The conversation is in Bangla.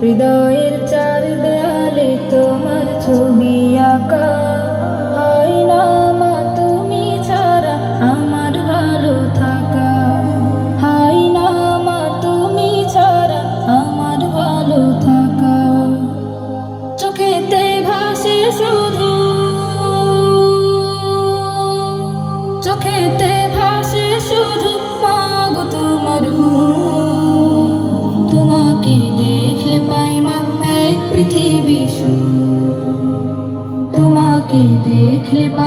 হৃদয়ের চার দেয়ালে তোমার ছবি আঁকা। হয় না মা তুমি ছাড়া আমার ভালো থাকা, হয় না মা তুমি ছাড়া আমার ভালো থাকা। চোখেতে ভাসে শুধু, চোখেতে ভাসে শুধু মাগো তোমার রূপ। তোমাকে দেখলে পাই মা এক পৃথিবী সুখ, তোমাকে দেখলে পাই